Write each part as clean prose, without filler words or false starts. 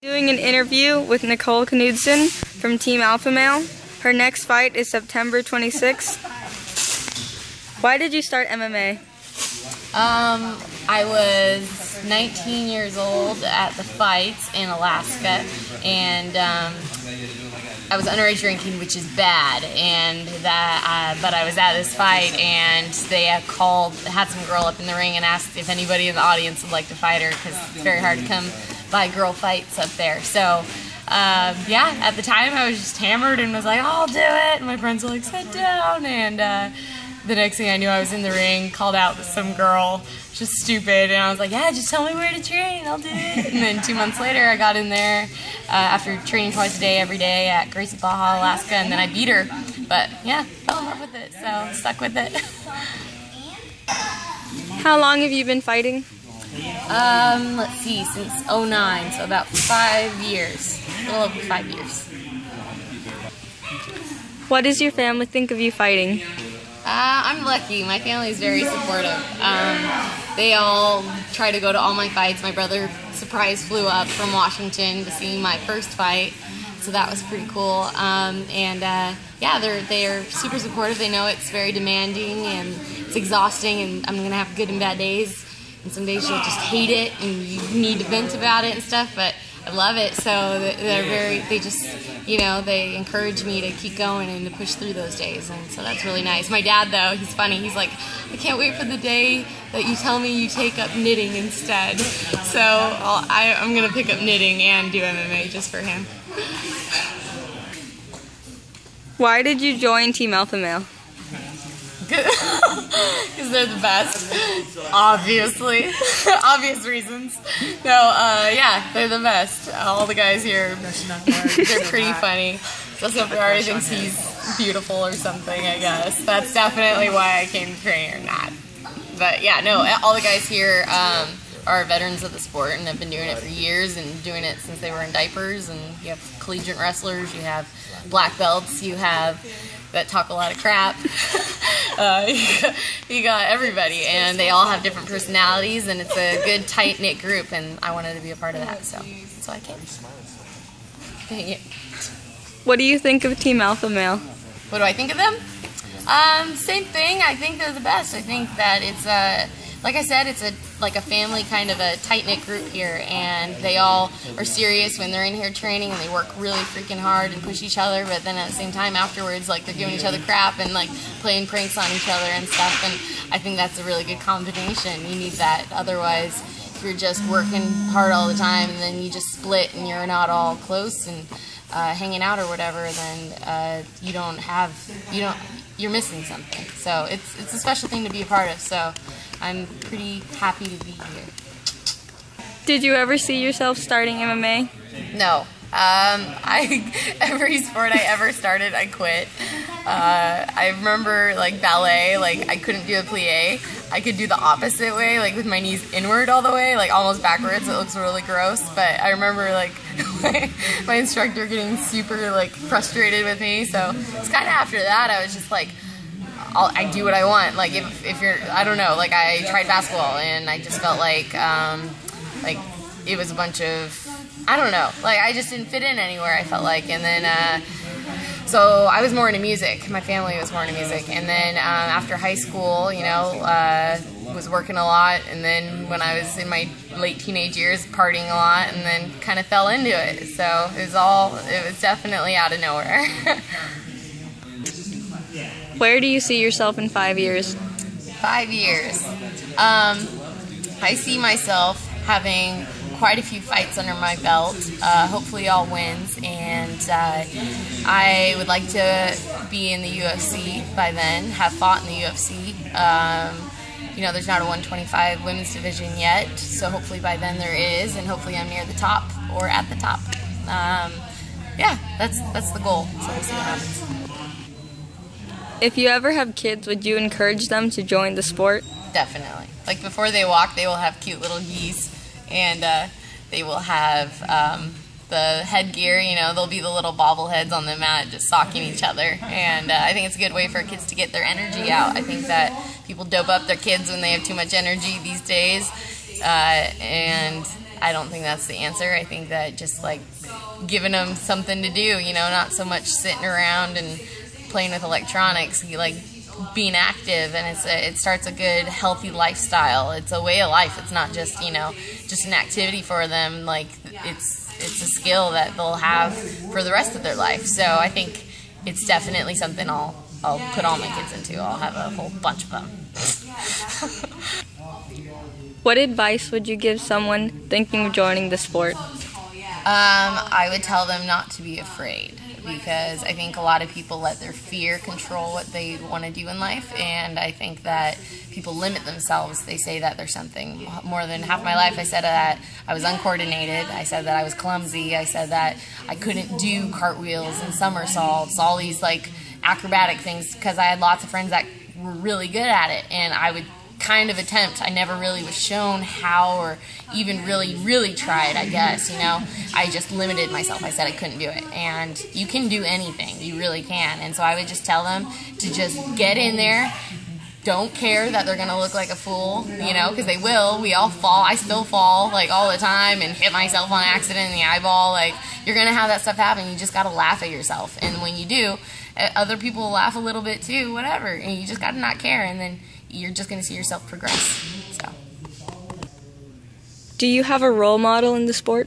Doing an interview with Nicole Knudsen from Team Alpha Male. Her next fight is September 26th. Why did you start MMA? I was 19 years old at the fights in Alaska, and I was underage drinking, which is bad. And but I was at this fight, and they had some girl up in the ring and asked if anybody in the audience would like to fight her, because it's very hard to come by girl fights up there. So yeah, at the time I was just hammered and was like, I'll do it. And my friends were like, sit down. And the next thing I knew, I was in the ring, called out some girl, just stupid, and I was like, yeah, just tell me where to train, I'll do it. And then 2 months later, I got in there after training twice a day, every day at Gracie, Baja, Alaska, and then I beat her. But yeah, fell in love with it, so stuck with it. How long have you been fighting? Let's see, since '09, so about 5 years, a little over 5 years. What does your family think of you fighting? I'm lucky. My family is very supportive. They all try to go to all my fights. My brother flew up from Washington to see my first fight, so that was pretty cool. Yeah, they're super supportive. They know it's very demanding and it's exhausting, and I'm gonna have good and bad days. And some days you'll just hate it and you need to vent about it and stuff, but I love it. So they encourage me to keep going and to push through those days, and so that's really nice. My dad, though, he's funny. He's like, I can't wait for the day that you tell me you take up knitting instead. So I'm gonna pick up knitting and do MMA just for him. Why did you join Team Alpha Male? Because they're the best, obviously. Obvious reasons. No, yeah, they're the best. All the guys here, they're pretty funny. Especially if Ari thinks he's beautiful or something, I guess. That's definitely why I came to train or not. But yeah, no, all the guys here are veterans of the sport and have been doing it for years and doing it since they were in diapers. And you have collegiate wrestlers, you have black belts, you have that talk a lot of crap. You got everybody, and they all have different personalities, and it's a good tight-knit group, and I wanted to be a part of that, so that's why I came. Dang it. What do you think of Team Alpha Male? What do I think of them? Same thing. I think they're the best. I think that it's like I said, it's like a family, kind of a tight-knit group here, and they all are serious when they're in here training, and they work really freaking hard and push each other, but then at the same time afterwards, like, they're giving each other crap and like playing pranks on each other and stuff, and I think that's a really good combination. You need that. Otherwise, if you're just working hard all the time and then you just split and you're not all close and hanging out or whatever, then you're missing something. So it's a special thing to be a part of, so I'm pretty happy to be here. Did you ever see yourself starting MMA? No. Every sport I ever started, I quit. I remember, like, ballet, like, I couldn't do a plie. I could do the opposite way, like with my knees inward all the way, like almost backwards. It looks really gross, but I remember, like, my instructor getting super, like, frustrated with me. So it's kind of after that I was just like, I do what I want. Like, if you're, I don't know, like, I tried basketball and I just felt like it was a bunch of, I don't know, like, I just didn't fit in anywhere, I felt like. And then so I was more into music. My family was more into music. And then after high school, you know, was working a lot, and then when I was in my late teenage years, partying a lot, and then kind of fell into it. So it was definitely out of nowhere. Where do you see yourself in 5 years? 5 years. I see myself having quite a few fights under my belt, hopefully all wins, and I would like to be in the UFC by then, have fought in the UFC. You know, there's not a 125 women's division yet, so hopefully by then there is, and hopefully I'm near the top or at the top. Yeah, that's the goal, so we'll see what happens. If you ever have kids, would you encourage them to join the sport? Definitely. Like, before they walk, they will have cute little geese, and they will have the headgear, you know, there'll be the little bobbleheads on the mat just socking each other, and I think it's a good way for kids to get their energy out. I think that people dope up their kids when they have too much energy these days, and I don't think that's the answer. I think that just like giving them something to do, you know, not so much sitting around and playing with electronics, like being active, and it starts a good, healthy lifestyle. It's a way of life. It's not just, you know, just an activity for them. Like it's a skill that they'll have for the rest of their life. So I think it's definitely something I'll put all my kids into. I'll have a whole bunch of them. What advice would you give someone thinking of joining the sport? I would tell them not to be afraid, because I think a lot of people let their fear control what they want to do in life, and I think that people limit themselves. They say that there's something. More than half my life I said that I was uncoordinated, I said that I was clumsy, I said that I couldn't do cartwheels and somersaults, all these like acrobatic things, because I had lots of friends that were really good at it, and I would kind of attempt. I never really was shown how, or even really tried, I guess, you know. I just limited myself. I said I couldn't do it. And you can do anything. You really can. And so I would just tell them to just get in there. Don't care that they're going to look like a fool, you know, because they will. We all fall. I still fall, like, all the time and hit myself on accident in the eyeball. Like, you're going to have that stuff happen. You just got to laugh at yourself. And when you do, other people will laugh a little bit too, whatever. And you just got to not care. And then you're just going to see yourself progress. So, do you have a role model in the sport?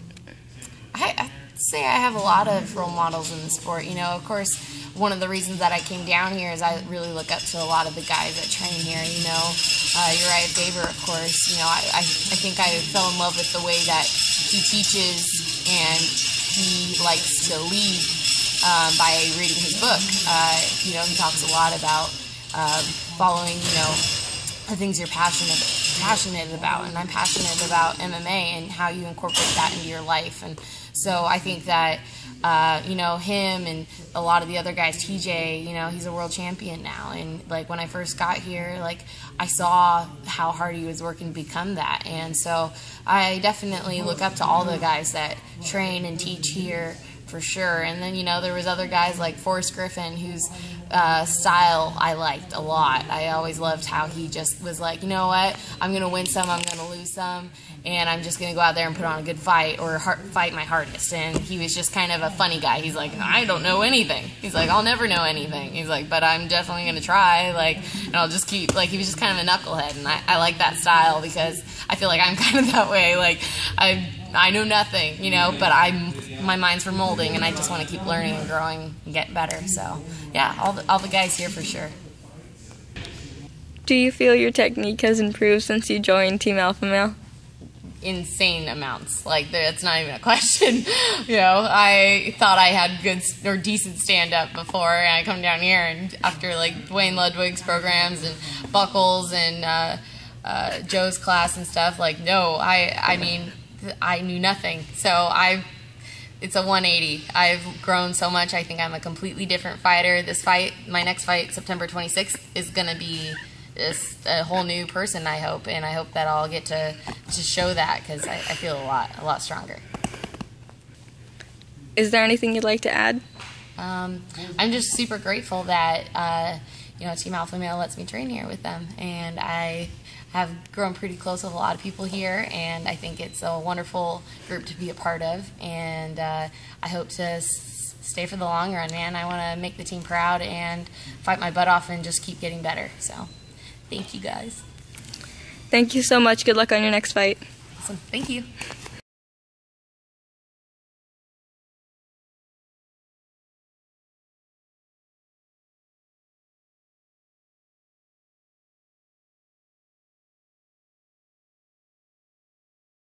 I'd say I have a lot of role models in the sport. You know, of course, one of the reasons that I came down here is I really look up to a lot of the guys that train here. You know, Uriah Faber, of course. You know, I think I fell in love with the way that he teaches, and he likes to lead by reading his book. You know, he talks a lot about following, you know, the things you're passionate about, and I'm passionate about MMA and how you incorporate that into your life. And so I think that you know, him and a lot of the other guys, TJ, you know, he's a world champion now, and like when I first got here, like I saw how hard he was working to become that. And so I definitely look up to all the guys that train and teach here, for sure. And then, you know, there was other guys like Forrest Griffin, whose style I liked a lot. I always loved how he just was like, you know what, I'm going to win some, I'm going to lose some, and I'm just going to go out there and put on a good fight, or fight my hardest. And he was just kind of a funny guy. He's like, I don't know anything. He's like, I'll never know anything. He's like, but I'm definitely going to try, like, and I'll just keep, like, he was just kind of a knucklehead, and I like that style, because I feel like I'm kind of that way. Like, I know nothing, you know, but my mind's for molding, and I just want to keep learning and growing and get better. So, yeah, all the guys here for sure. Do you feel your technique has improved since you joined Team Alpha Male? Insane amounts. Like, that's not even a question. You know, I thought I had good or decent stand-up before, and I come down here, and after, like, Dwayne Ludwig's programs and Buckles and Joe's class and stuff, like, no, I mean, I knew nothing. So it's a 180. I've grown so much. I think I'm a completely different fighter. This fight, my next fight, September 26th, is going to be just a whole new person, I hope. And I hope that I'll get to show that, because I feel a lot stronger. Is there anything you'd like to add? I'm just super grateful that, you know, Team Alpha Male lets me train here with them. And I have grown pretty close with a lot of people here, and I think it's a wonderful group to be a part of, and I hope to stay for the long run, man. I want to make the team proud and fight my butt off and just keep getting better. So, thank you guys. Thank you so much. Good luck on your next fight. Awesome. Thank you.